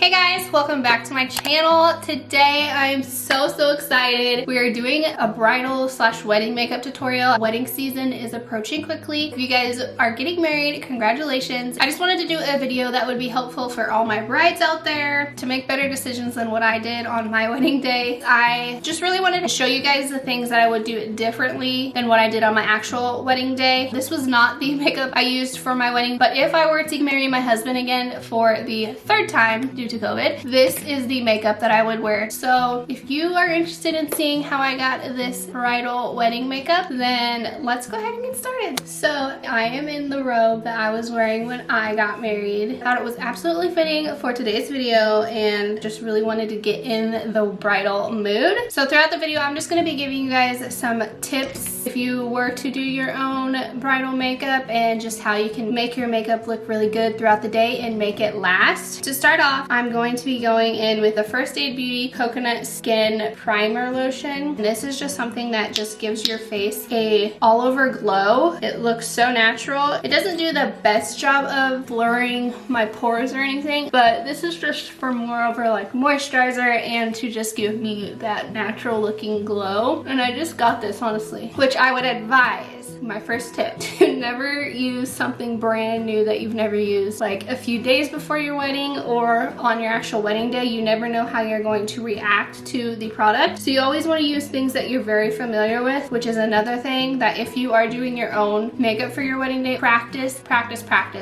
Hey guys, welcome back to my channel. Today I'm so excited. We are doing a bridal / wedding makeup tutorial. Wedding season is approaching quickly. If you guys are getting married, congratulations. I just wanted to do a video that would be helpful for all my brides out there to make better decisions than what I did on my wedding day. I just really wanted to show you guys the things that I would do differently than what I did on my actual wedding day. This was not the makeup I used for my wedding, but if I were to marry my husband again for the third time due to COVID, this is the makeup that I would wear. So if you are interested in seeing how I got this bridal wedding makeup, then let's go ahead and get started. So I am in the robe that I was wearing when I got married. I thought it was absolutely fitting for today's video and just really wanted to get in the bridal mood. So throughout the video, I'm just going to be giving you guys some tips if you were to do your own bridal makeup and just how you can make your makeup look really good throughout the day and make it last. To start off, I'm going to be going in with the First Aid Beauty Coconut Skin Primer Lotion. This is just something that just gives your face a all over glow. It looks so natural. It doesn't do the best job of blurring my pores or anything, but this is just for more over like moisturizer and to just give me that natural looking glow. And I just got this, honestly, which I would advise. My first tip, to never use something brand new that you've never used like a few days before your wedding or on your actual wedding day. You never know how you're going to react to the product, so you always want to use things that you're very familiar with, which is another thing that if you are doing your own makeup for your wedding day, practice,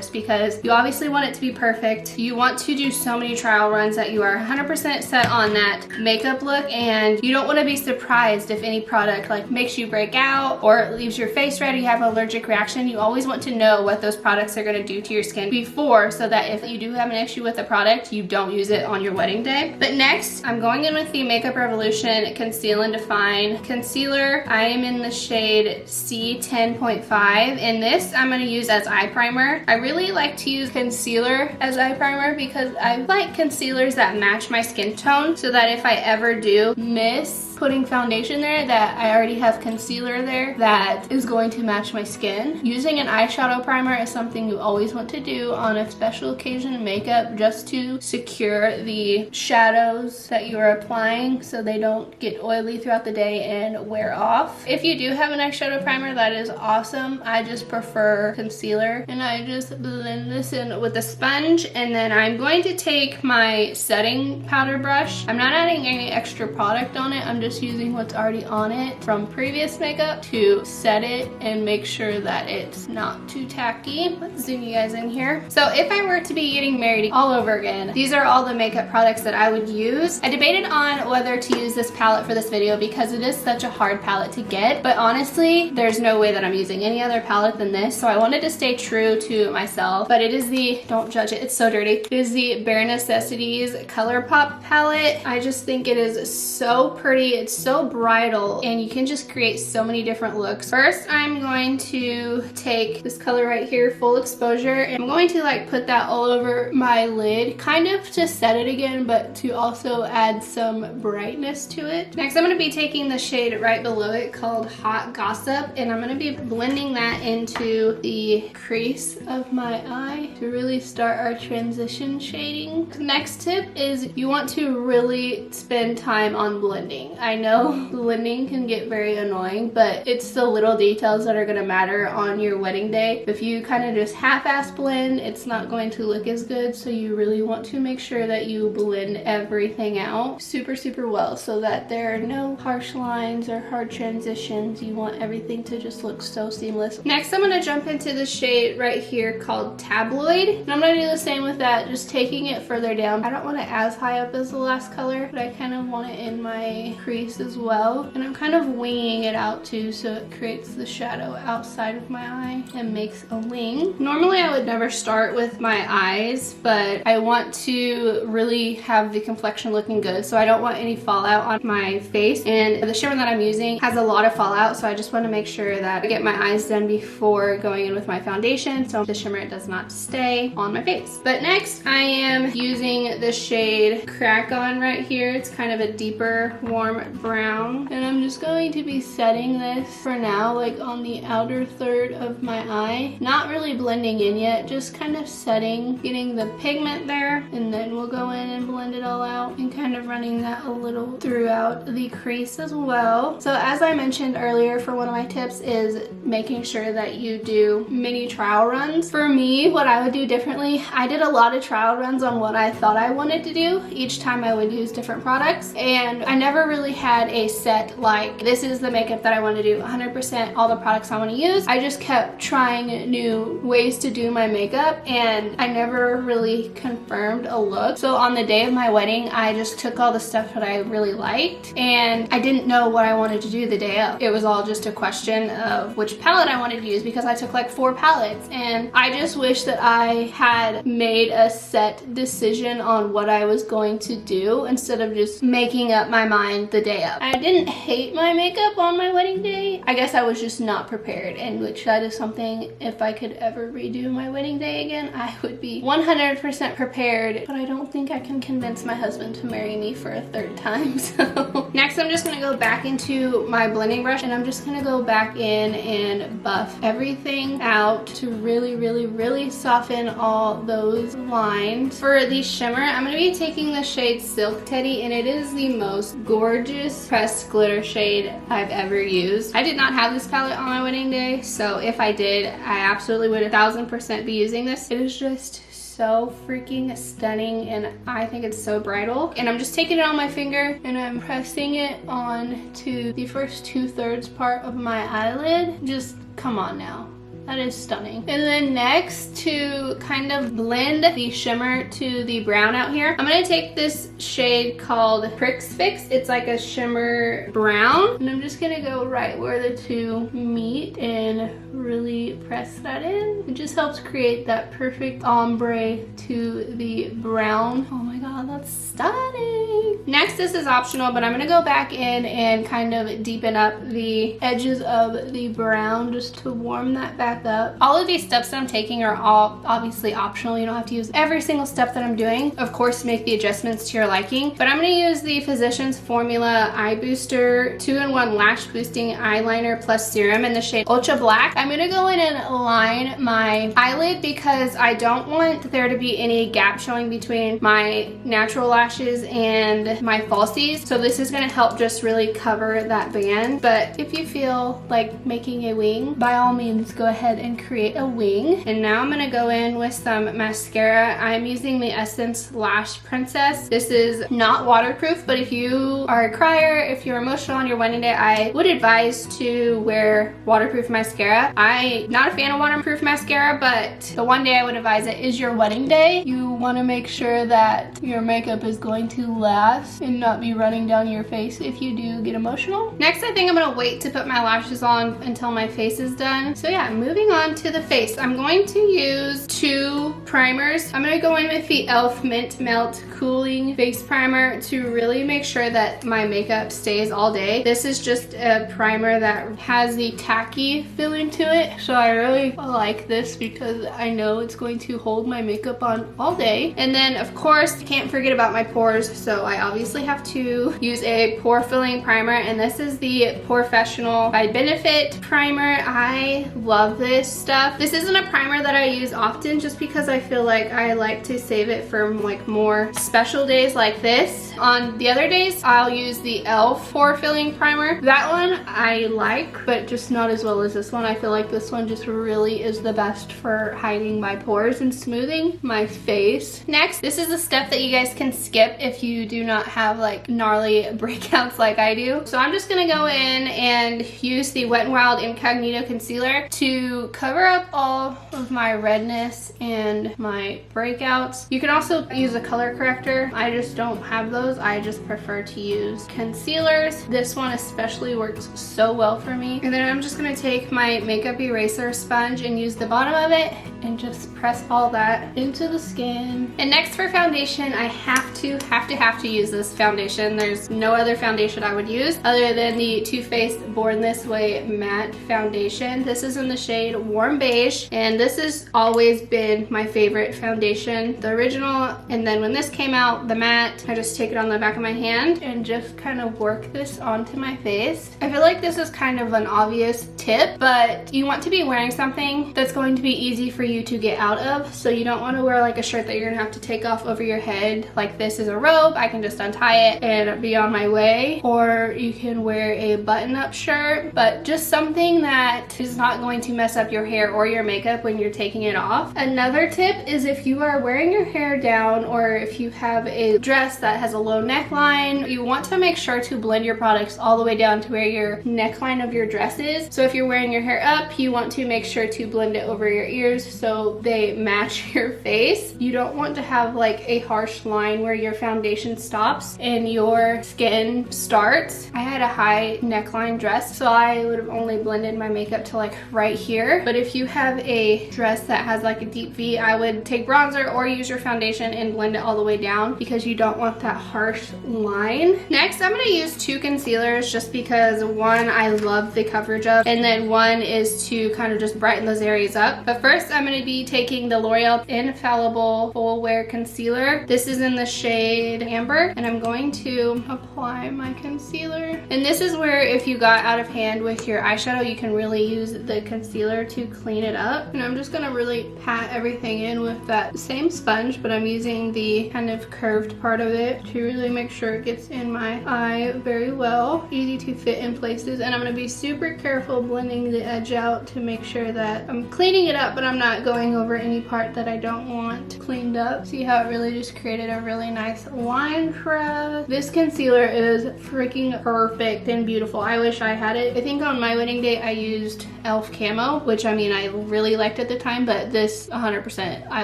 because you obviously want it to be perfect. You want to do so many trial runs that you are 100% set on that makeup look, and you don't want to be surprised if any product like makes you break out or it leaves your face red, you have an allergic reaction. You always want to know what those products are going to do to your skin before, so that if you do have an issue with the product, you don't use it on your wedding day. But next, I'm going in with the Makeup Revolution Conceal and Define Concealer. I am in the shade C10.5, and this I'm going to use as eye primer. I really like to use concealer as eye primer because I like concealers that match my skin tone, so that if I ever do miss putting foundation there, that I already have concealer there that is going to match my skin. Using an eyeshadow primer is something you always want to do on a special occasion makeup, just to secure the shadows that you are applying so they don't get oily throughout the day and wear off. If you do have an eyeshadow primer, that is awesome. I just prefer concealer, and I just blend this in with a sponge, and then I'm going to take my setting powder brush. I'm not adding any extra product on it. I'm just using what's already on it from previous makeup to set it and make sure that it's not too tacky. Let's zoom you guys in here. So if I were to be getting married all over again, these are all the makeup products that I would use. I debated on whether to use this palette for this video because it is such a hard palette to get, but honestly, there's no way that I'm using any other palette than this, so I wanted to stay true to myself. But it is the, don't judge it, it's so dirty, it is the Bare Necessities Colourpop palette. I just think it is so pretty. It's so bridal, and you can just create so many different looks. First, I'm going to take this color right here, Full Exposure, and I'm going to like put that all over my lid, kind of to set it again, but to also add some brightness to it. Next, I'm going to be taking the shade right below it called Hot Gossip, and I'm going to be blending that into the crease of my eye to really start our transition shading. The next tip is you want to really spend time on blending. I know blending can get very annoying, but it's the little details that are going to matter on your wedding day. If you kind of just half-ass blend, it's not going to look as good, so you really want to make sure that you blend everything out super well so that there are no harsh lines or hard transitions. You want everything to just look so seamless. Next, I'm going to jump into the shade right here called Tabloid, and I'm going to do the same with that, just taking it further down. I don't want it as high up as the last color, but I kind of want it in my crease as well, and I'm kind of winging it out too, so it creates the shadow outside of my eye and makes a wing. Normally I would never start with my eyes, but I want to really have the complexion looking good, so I don't want any fallout on my face, and the shimmer that I'm using has a lot of fallout, so I just want to make sure that I get my eyes done before going in with my foundation so the shimmer does not stay on my face. But next, I am using the shade Crack On right here. It's kind of a deeper warm different brown. And I'm just going to be setting this for now, like on the outer third of my eye. Not really blending in yet, just kind of setting, getting the pigment there, and then we'll go in and blend it all out and kind of running that a little throughout the crease as well. So as I mentioned earlier, for one of my tips is making sure that you do mini trial runs. For me, what I would do differently, I did a lot of trial runs on what I thought I wanted to do each time I would use different products, and I never really had a set like, this is the makeup that I want to do 100% all the products I want to use. I just kept trying new ways to do my makeup, and I never really confirmed a look. So on the day of my wedding, I just took all the stuff that I really liked, and I didn't know what I wanted to do the day of. It was all just a question of which palette I wanted to use, because I took like 4 palettes, and I just wish that I had made a set decision on what I was going to do instead of just making up my mind the day of. I didn't hate my makeup on my wedding day. I guess I was just not prepared, and which that is something, if I could ever redo my wedding day again, I would be 100% prepared, but I don't think I can convince my husband to marry me for a 3rd time. So next I'm just gonna go back into my blending brush, and I'm just gonna go back in and buff everything out to really soften all those lines. For the shimmer, I'm gonna be taking the shade Silk Teddy, and it is the most gorgeous pressed glitter shade I've ever used. I did not have this palette on my wedding day, so if I did, I absolutely would 1000% be using this. It is just so freaking stunning, and I think it's so bridal. And I'm just taking it on my finger and I'm pressing it on to the first 2/3 part of my eyelid. Just come on now. That is stunning. And then next, to kind of blend the shimmer to the brown out here, I'm gonna take this shade called Pricks Fix. It's like a shimmer brown, and I'm just gonna go right where the two meet and really press that in. It just helps create that perfect ombre to the brown. Oh my god, that's stunning. Next, this is optional, but I'm gonna go back in and kind of deepen up the edges of the brown just to warm that back up. All of these steps that I'm taking are all obviously optional. You don't have to use every single step that I'm doing. Of course, make the adjustments to your liking, but I'm gonna use the Physicians Formula Eye Booster 2-in-1 Lash Boosting Eyeliner Plus Serum in the shade Ultra Black. I'm gonna go in and line my eyelid because I don't want there to be any gap showing between my natural lashes and my falsies. So this is gonna help just really cover that band. But if you feel like making a wing, by all means go ahead and create a wing. And now I'm gonna go in with some mascara. I'm using the Essence Lash Princess. This is not waterproof, but if you are a crier, if you're emotional on your wedding day, I would advise to wear waterproof mascara. I'm not a fan of waterproof mascara, but the one day I would advise it is your wedding day. You wanna make sure that your makeup is going to last and not be running down your face if you do get emotional. Next, I think I'm gonna wait to put my lashes on until my face is done. So yeah, moving on to the face. I'm going to use 2 primers. I'm gonna go in with the e.l.f. Mint Melt Cooling Face Primer to really make sure that my makeup stays all day. This is just a primer that has the tacky feeling to it, so I really like this because I know it's going to hold my makeup on all day. And then of course, can't forget about my pores, so I obviously have to use a pore filling primer, and this is the Porefessional by Benefit primer. I love this stuff. This isn't a primer that I use often just because I feel like I like to save it for like more special days like this. On the other days, I'll use the e.l.f. pore filling primer. That one I like, but just not as well as this one. I feel like this one just really is the best for hiding my pores and smoothing my face. Next, this is a step that you guys can skip if you do not have like gnarly breakouts like I do. So I'm just gonna go in and use the Wet n Wild Incognito Concealer to cover up all of my redness and my breakouts. You can also use a color corrector. I just don't have those. I just prefer to use concealers. This one especially works so well for me. And then I'm just gonna take my makeup eraser sponge and use the bottom of it and just press all that into the skin. And next for foundation, I have to use this foundation. There's no other foundation I would use other than the Too Faced Born This Way matte foundation. This is in the shade Warm Beige, and this has always been my favorite foundation, the original. And then when this came out, the matte, I just take it on the back of my hand and just kind of work this onto my face. I feel like this is kind of an obvious tip, but you want to be wearing something that's going to be easy for you to get out of. So you don't want to wear like a shirt that you're gonna have to take off over your head. Like this is a robe, I can just untie it and be on my way. Or you can wear a button-up shirt, but just something that is not going to mess up your hair or your makeup when you're taking it off. Another tip is if you are wearing your hair down, or if you have a dress that has a low neckline, you want to make sure to blend your products all the way down to where your neckline of your dress is. So if you're wearing your hair up, you want to make sure to blend it over your ears so they match your face. You don't want to have like a harsh line where your foundation stops and your skin starts. I had a high neckline dress, so I would have only blended my makeup to like right here. But if you have a dress that has like a deep V, I would take bronzer or use your foundation and blend it all the way down because you don't want that harsh line. Next, I'm going to use two concealers just because one I love the coverage of, and then one is to kind of just brighten those areas up. But first, I'm going to be taking the L'Oreal Infallible Full Wear Concealer. This is in the shade Amber, and I'm going to apply my concealer. And this is where if you got out of hand with your eyeshadow, you can really use the concealer to clean it up. And I'm just going to really pat everything in with that same sponge, but I'm using the kind of curved part of it to really make sure it gets in my eye very well. Easy to fit in places, and I'm going to be super careful blending the edge out to make sure that I'm cleaning it up, but I'm not going over any part that I don't want cleaned up. See how it really just created a really nice line for us? This concealer is freaking perfect and beautiful. I wish I had it. I think on my wedding day I used e.l.f. Camo, which I mean I really liked at the time, but this 100% I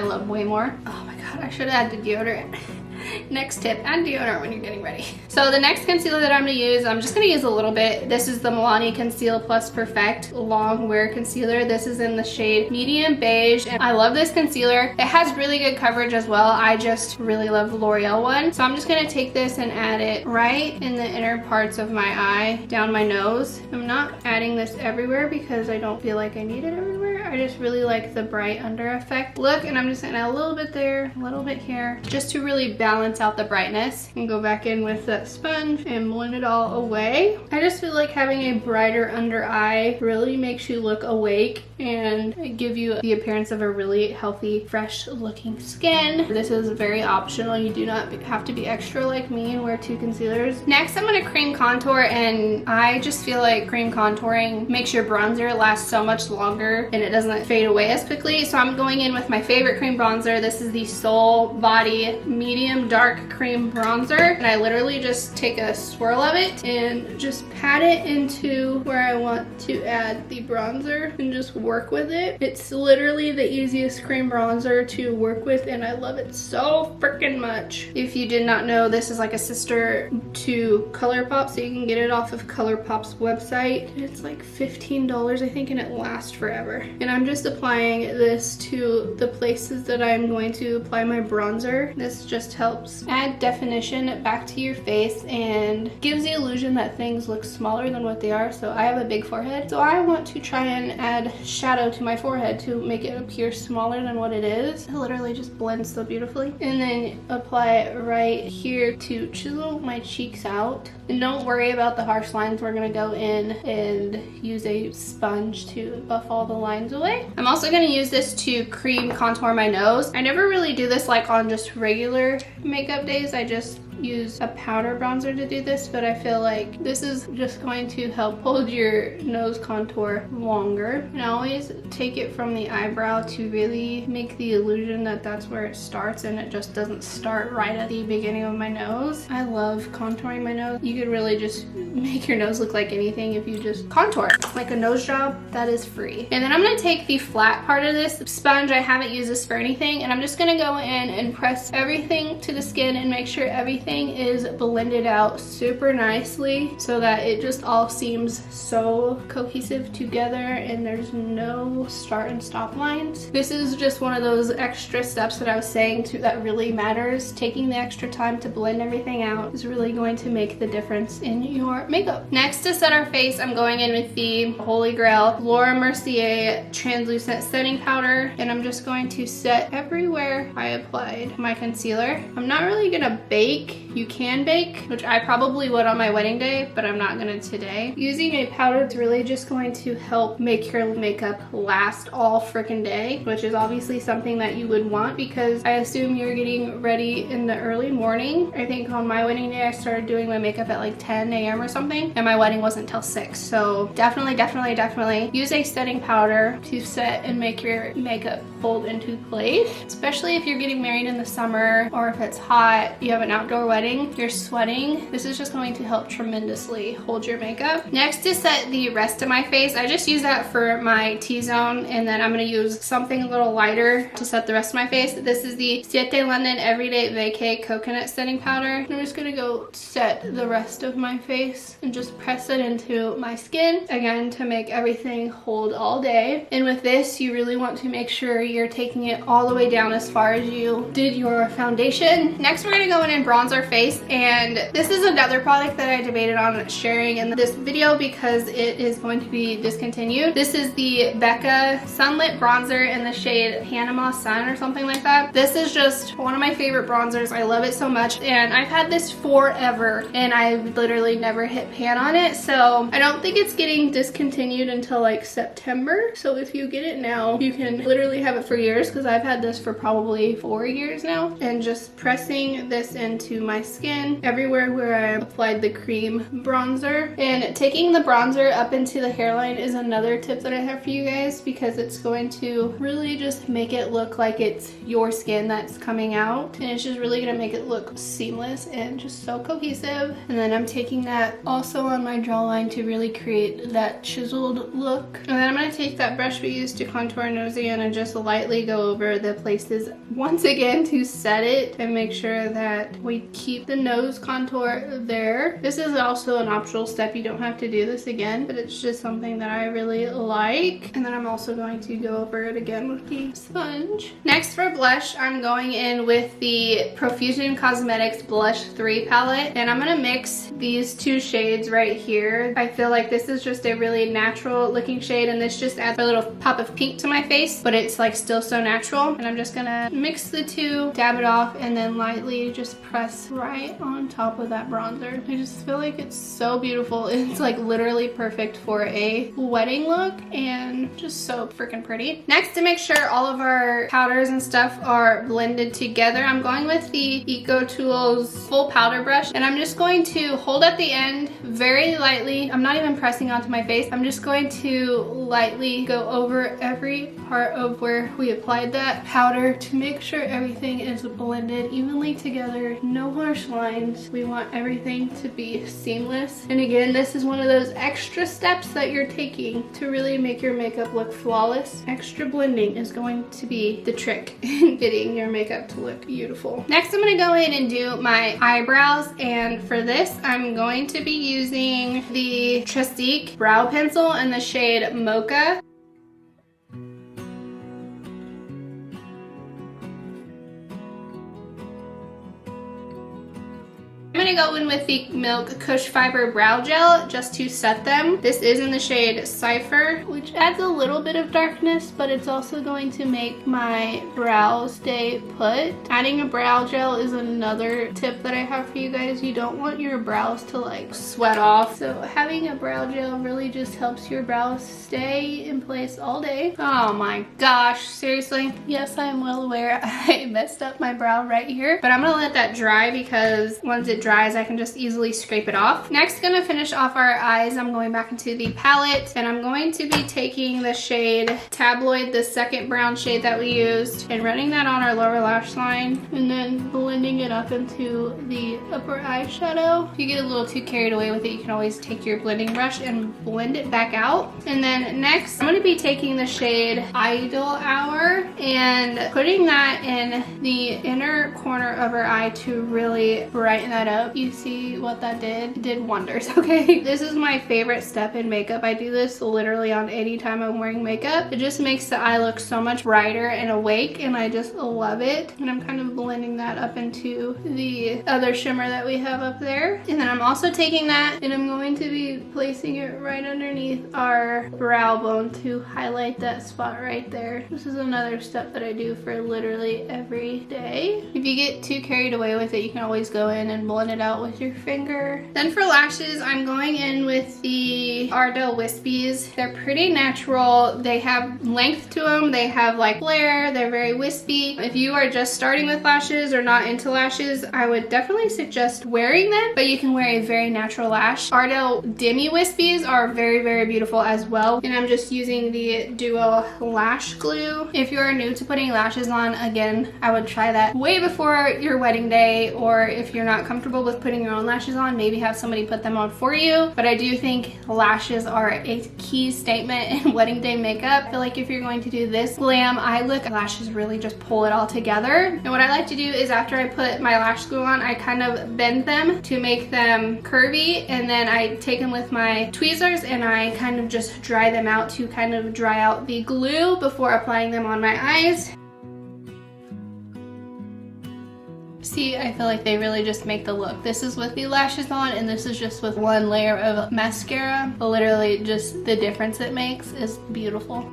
love way more. Oh my god, I should have had the deodorant. Next tip, add deodorant when you're getting ready. So the next concealer that I'm going to use, I'm just going to use a little bit. This is the Milani Conceal Plus Perfect Long Wear Concealer. This is in the shade Medium Beige, and I love this concealer. It has really good coverage as well. I just really love the L'Oreal one. So I'm just going to take this and add it right in the inner parts of my eye, down my nose. I'm not adding this everywhere because I don't feel like I need it everywhere. I just really like the bright under effect look, and I'm just going to add a little bit there, a little bit here, just to really balance out the brightness, and go back in with that sponge and blend it all away. I just feel like having a brighter under eye really makes you look awake and give you the appearance of a really healthy, fresh looking skin. This is very optional. You do not have to be extra like me and wear two concealers. Next, I'm going to cream contour, and I just feel like cream contouring makes your bronzer last so much longer and it doesn't fade away as quickly. So I'm going in with my favorite cream bronzer. This is the Soul Body Medium Dark Cream Bronzer, and I literally just take a swirl of it and just pat it into where I want to add the bronzer and just work with it. It's literally the easiest cream bronzer to work with, and I love it so freaking much. If you did not know, this is like a sister to Colourpop, so you can get it off of Colourpop's website. It's like $15 I think, and it lasts forever. And I'm just applying this to the places that I'm going to apply my bronzer. This just helps add definition back to your face and gives the illusion that things look smaller than what they are. So I have a big forehead, so I want to try and add shadow to my forehead to make it appear smaller than what it is. It literally just blends so beautifully. And then apply it right here to chisel my cheeks out. And don't worry about the harsh lines. We're gonna go in and use a sponge to buff all the lines away. I'm also gonna use this to cream contour my nose. I never really do this like on just regular makeup days. I just use a powder bronzer to do this, but I feel like this is just going to help hold your nose contour longer. And I always take it from the eyebrow to really make the illusion that that's where it starts, and it just doesn't start right at the beginning of my nose. I love contouring my nose. You could really just make your nose look like anything if you just contour. Like a nose job that is free. And then I'm going to take the flat part of this sponge. I haven't used this for anything, and I'm just going to go in and press everything to the skin and make sure everything is blended out super nicely so that it just all seems so cohesive together and there's no start and stop lines. This is just one of those extra steps that I was saying that really matters. Taking the extra time to blend everything out is really going to make the difference in your makeup. Next, to set our face, I'm going in with the Holy Grail Laura Mercier translucent setting powder, and I'm just going to set everywhere I applied my concealer. I'm not really gonna bake. You can bake, which I probably would on my wedding day, but I'm not gonna today. Using a powder is really just going to help make your makeup last all freaking day, which is obviously something that you would want because I assume you're getting ready in the early morning. I think on my wedding day I started doing my makeup at like 10 a.m. or something, and my wedding wasn't till 6. So definitely use a setting powder to set and make your makeup hold into place, especially if you're getting married in the summer or if it's hot, you have an outdoor wedding, you're sweating. This is just going to help tremendously hold your makeup. Next, to set the rest of my face, I just use that for my T-zone, and then I'm going to use something a little lighter to set the rest of my face. This is the Siete London Everyday Vacay Coconut Setting Powder. I'm just going to go set the rest of my face and just press it into my skin, again, to make everything hold all day. And with this, you really want to make sure you're taking it all the way down as far as you did your foundation. Next, we're going to go in and bronze our face, and this is another product that I debated on sharing in this video because it is going to be discontinued. This is the Becca Sunlit Bronzer in the shade Panama Sun or something like that. This is just one of my favorite bronzers. I love it so much, and I've had this forever, and I've literally never hit pan on it, so I don't think it's getting discontinued until like September. So if you get it now, you can literally have it for years, because I've had this for probably 4 years now. And just pressing this into my skin everywhere where I applied the cream bronzer, and taking the bronzer up into the hairline is another tip that I have for you guys, because it's going to really just make it look like it's your skin that's coming out, and it's just really gonna make it look seamless and just so cohesive. And then I'm taking that also on my jawline to really create that chiseled look. And then I'm gonna take that brush we used to contour our nosy and just lightly go over the places once again to set it and make sure that we keep the nose contour there. This is also an optional step. You don't have to do this again, but it's just something that I really like. And then I'm also going to go over it again with the sponge. Next, for blush, I'm going in with the Profusion Cosmetics Blush 3 palette, and I'm gonna mix these two shades right here. I feel like this is just a really natural looking shade, and this just adds a little pop of pink to my face, but it's like still so natural. And I'm just gonna mix the two, dab it off, and then lightly just press right on top of that bronzer. I just feel like it's so beautiful. It's like literally perfect for a wedding look and just so freaking pretty. Next, to make sure all of our powders and stuff are blended together, I'm going with the Eco Tools full powder brush, and I'm just going to hold at the end very lightly. I'm not even pressing onto my face. I'm just going to lightly go over every part of where we applied that powder to make sure everything is blended evenly together. No harsh lines. We want everything to be seamless. And again, this is one of those extra steps that you're taking to really make your makeup look flawless. Extra blending is going to be the trick in getting your makeup to look beautiful. Next, I'm going to go in and do my eyebrows, and for this I'm going to be using the Trestique brow pencil in the shade Mocha. I'm gonna go in with the Milk Cush Fiber Brow Gel just to set them. This is in the shade Cypher, which adds a little bit of darkness, but it's also going to make my brows stay put. Adding a brow gel is another tip that I have for you guys. You don't want your brows to like sweat off, so having a brow gel really just helps your brows stay in place all day. Oh my gosh, seriously? Yes, I am well aware I messed up my brow right here, but I'm gonna let that dry, because once it dries, I can just easily scrape it off. Next, gonna finish off our eyes. I'm going back into the palette, and I'm going to be taking the shade Tabloid, the second brown shade that we used, and running that on our lower lash line, and then blending it up into the upper eyeshadow. If you get a little too carried away with it, you can always take your blending brush and blend it back out. And then next, I'm gonna be taking the shade Idle Hour and putting that in the inner corner of her eye to really brighten that up. You see what that did? It did wonders, okay? This is my favorite step in makeup. I do this literally on any time I'm wearing makeup. It just makes the eye look so much brighter and awake, and I just love it. And I'm kind of blending that up into the other shimmer that we have up there. And then I'm also taking that and I'm going to be placing it right underneath our brow bone to highlight that spot right there. This is another step that I do for literally every day. If you get too carried away with it, you can always go in and blend it out with your finger. Then for lashes, I'm going in with the Ardell Wispies. They're pretty natural. They have length to them. They have like flare. They're very wispy. If you are just starting with lashes or not into lashes, I would definitely suggest wearing them, but you can wear a very natural lash. Ardell Demi Wispies are very, very beautiful as well. And I'm just using the Duo Lash Glue. If you are new to putting lashes on, again, I would try that way before your wedding day, or if you're not comfortable with putting your own lashes on, maybe have somebody put them on for you. But I do think lashes are a key statement in wedding day makeup. I feel like if you're going to do this glam eye look, lashes really just pull it all together. And what I like to do is after I put my lash glue on, I kind of bend them to make them curvy, and then I take them with my tweezers and I kind of just dry them out to kind of dry out the glue before applying them on my eyes. See, I feel like they really just make the look. This is with the lashes on, and this is just with one layer of mascara. But literally just the difference it makes is beautiful.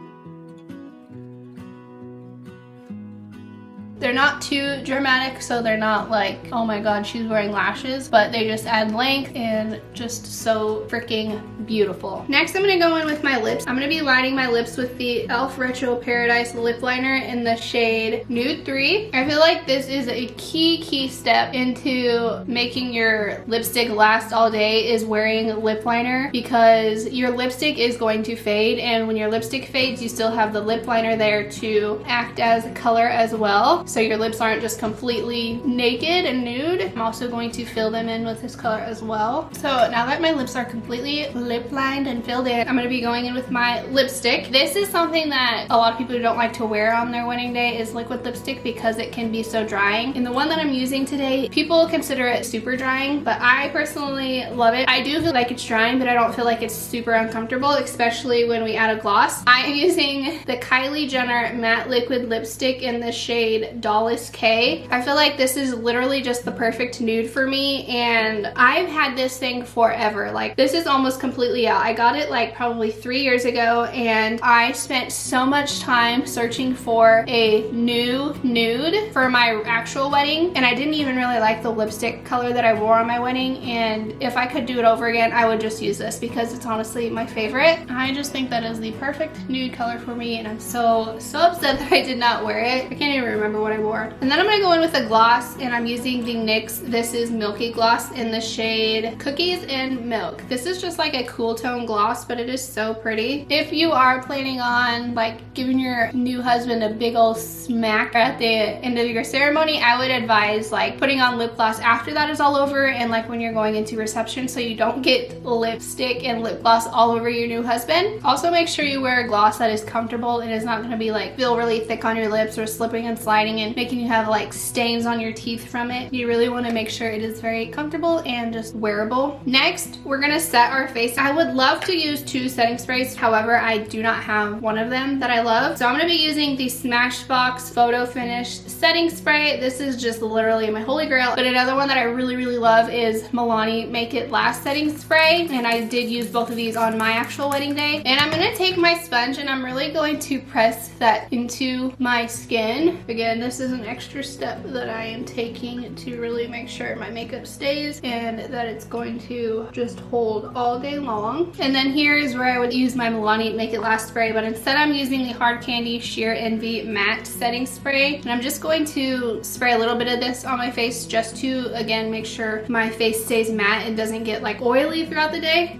They're not too dramatic, so they're not like, oh my god, she's wearing lashes, but they just add length and just so freaking beautiful. Next, I'm gonna go in with my lips. I'm gonna be lining my lips with the e.l.f. Retro Paradise lip liner in the shade Nude 3. I feel like this is a key step into making your lipstick last all day is wearing lip liner, because your lipstick is going to fade, and when your lipstick fades, you still have the lip liner there to act as color as well. So your lips aren't just completely naked and nude. I'm also going to fill them in with this color as well. So now that my lips are completely lip lined and filled in, I'm going to be going in with my lipstick. This is something that a lot of people who don't like to wear on their wedding day is liquid lipstick, because it can be so drying. And the one that I'm using today, people consider it super drying, but I personally love it. I do feel like it's drying, but I don't feel like it's super uncomfortable, especially when we add a gloss. I am using the Kylie Jenner Matte Liquid Lipstick in the shade Dollus K. I feel like this is literally just the perfect nude for me, and I've had this thing forever. Like, this is almost completely out. I got it like probably 3 years ago, and I spent so much time searching for a new nude for my actual wedding, and I didn't even really like the lipstick color that I wore on my wedding, and if I could do it over again, I would just use this because it's honestly my favorite. I just think that is the perfect nude color for me, and I'm so upset that I did not wear it. I can't even remember what I wore. And then I'm gonna go in with a gloss, and I'm using the NYX This Is Milky Gloss in the shade Cookies and Milk. This is just like a cool tone gloss, but it is so pretty. If you are planning on like giving your new husband a big old smack at the end of your ceremony, I would advise like putting on lip gloss after that is all over, and like when you're going into reception, so you don't get lipstick and lip gloss all over your new husband. Also make sure you wear a gloss that is comfortable and is not gonna be like feel really thick on your lips or slipping and sliding and making you have like stains on your teeth from it. You really want to make sure it is very comfortable and just wearable. Next, we're gonna set our face. I would love to use 2 setting sprays, however, I do not have one of them that I love. So I'm gonna be using the Smashbox Photo Finish setting spray. This is just literally my holy grail. But another one that I really love is Milani Make It Last setting spray, and I did use both of these on my actual wedding day. And I'm gonna take my sponge and I'm really going to press that into my skin. Again, this is an extra step that I am taking to really make sure my makeup stays and that it's going to just hold all day long. And then here is where I would use my Milani Make It Last spray, but instead I'm using the Hard Candy Sheer Envy Matte Setting Spray. And I'm just going to spray a little bit of this on my face just to, again, make sure my face stays matte and doesn't get like oily throughout the day.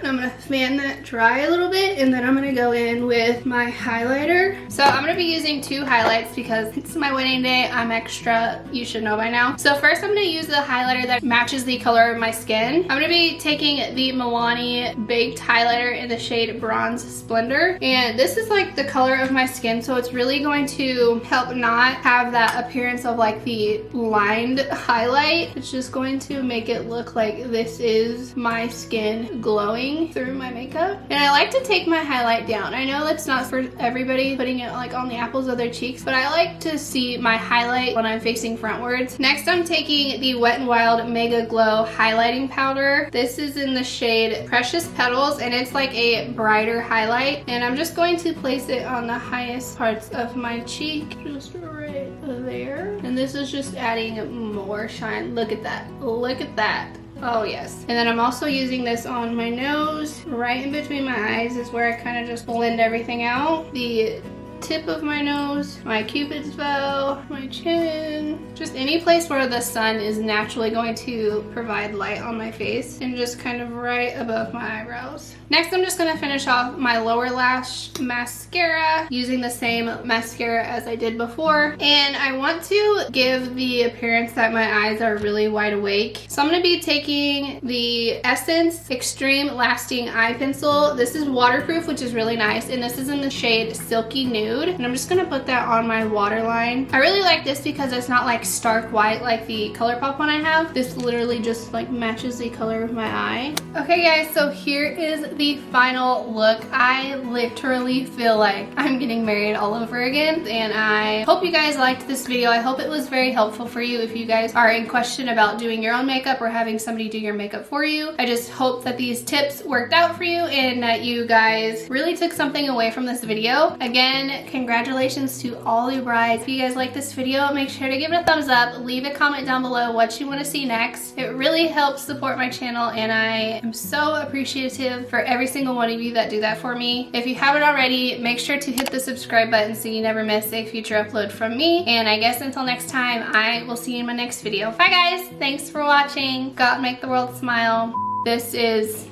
and I'm gonna fan that dry a little bit, and then I'm gonna go in with my highlighter. So I'm gonna be using 2 highlights because it's my wedding day. I'm extra, you should know by now. So first I'm gonna use the highlighter that matches the color of my skin. I'm gonna be taking the Milani Baked highlighter in the shade Bronze Splendor, and this is like the color of my skin, so it's really going to help not have that appearance of like the lined highlight. It's just going to make it look like this is my skin glowing through my makeup. And I like to take my highlight down. I know that's not for everybody, putting it like on the apples of their cheeks, but I like to see my highlight when I'm facing frontwards. Next, I'm taking the Wet n Wild Mega Glow highlighting powder. This is in the shade Precious Petals, and it's like a brighter highlight, and I'm just going to place it on the highest parts of my cheek, just right there. And this is just adding more shine. Look at that. Look at that. Oh yes. And then I'm also using this on my nose. Right in between my eyes is where I kind of just blend everything out. The tip of my nose, my cupid's bow, my chin, just any place where the sun is naturally going to provide light on my face, and just kind of right above my eyebrows. Next, I'm just going to finish off my lower lash mascara using the same mascara as I did before, and I want to give the appearance that my eyes are really wide awake. So I'm going to be taking the Essence Extreme Lasting Eye Pencil. This is waterproof, which is really nice, and this is in the shade Silky Nude. And I'm just gonna put that on my waterline. I really like this because it's not like stark white like the Colourpop one I have. This literally just like matches the color of my eye. Okay guys, so here is the final look. I literally feel like I'm getting married all over again, and I hope you guys liked this video. I hope it was very helpful for you if you guys are in question about doing your own makeup or having somebody do your makeup for you. I just hope that these tips worked out for you and that you guys really took something away from this video. Again, congratulations to all the brides. If you guys like this video, make sure to give it a thumbs up. Leave a comment down below what you want to see next. It really helps support my channel, and I am so appreciative for every single one of you that do that for me. If you haven't already, make sure to hit the subscribe button so you never miss a future upload from me. And I guess until next time, I will see you in my next video. Bye guys! Thanks for watching. God make the world smile. This is...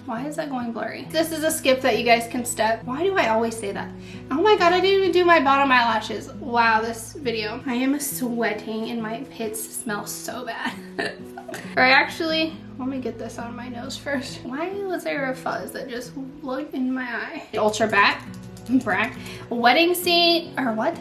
Why is that going blurry? This is a skip that you guys can step. Why do I always say that? Oh my god, I didn't even do my bottom eyelashes. Wow, this video. I am sweating and my pits smell so bad. Alright, actually, let me get this on my nose first. Why was there a fuzz that just looked in my eye? Ultra Bat, wedding scene, or what?